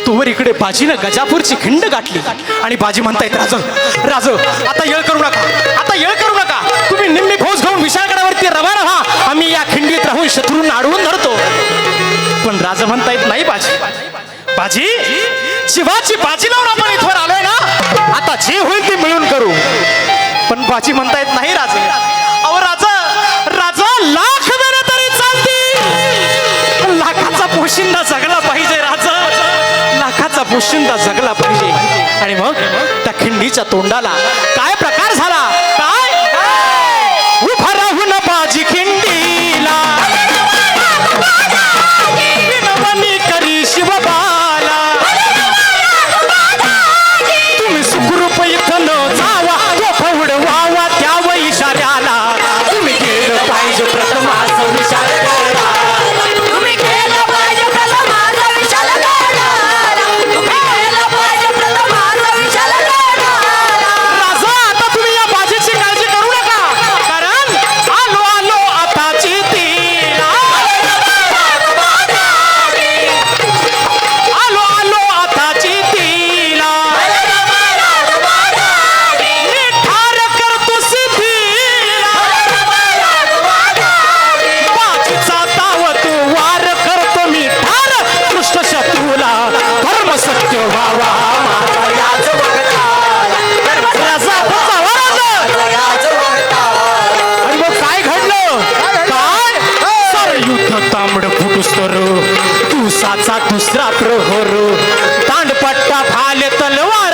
तोवर इकडे बाजीनं गजापूरची खिंड गाठली आणि बाजी म्हणतायत राज राज आता येळ करू नका, आता येळ करू नका, तुम्ही निम्मी फौज घेऊन विशाळगडावरती रवाना व्हा, आम्ही या खिंडीत राहून शत्रूंना अडवून धरतो. पण राज म्हणतायत नाही बाजी, बाजी शिवाची बाजी लावून आपण इथवर आलोय ना, आता जे होईल ते मिळून करू. पण बाजी म्हणतायत नाही राज, अहो राजा राजा लाख वेळा तरी चालतील, लाखाचा पोशिंदा जगला पाहिजे राजा, लाखाचा पोशिंदा जगला पाहिजे. आणि मग त्या खिंडीच्या तोंडाला काय प्रकार झाला, काय उभा राहून बाजी खिंडीला विनवणी करी शिवबाला, तुम्ही सुखरूप इथं न जावा, तो उडवावा त्या इशाऱ्याला, तुम्ही केलं पाहिजे प्रथमाचा विचार करा, तुम्ही केलं पाहिजे प्रथमाचा विचार करा, तुम्ही केलं पाहिजे प्रथमाचा विचार करा. राजा आता तुम्ही या बाजीची काळजी करू नका, कारण आलो आलो आता चितीला, आलो आलो आता चितीला, मी ठार करतो सिद्धीला, बाजीचा ताव तू वार करतो मी ठार, दृष्ट शत्रूला धर्म सत्य व्हावा माझा याच वक्ताला. राजा बचावा राजा. आणि मग काय घडलं, काय सर युद्ध तांबड फुटूस तर दिवसाचा दुसरा प्रहर, दांडपट्टा भाले तलवार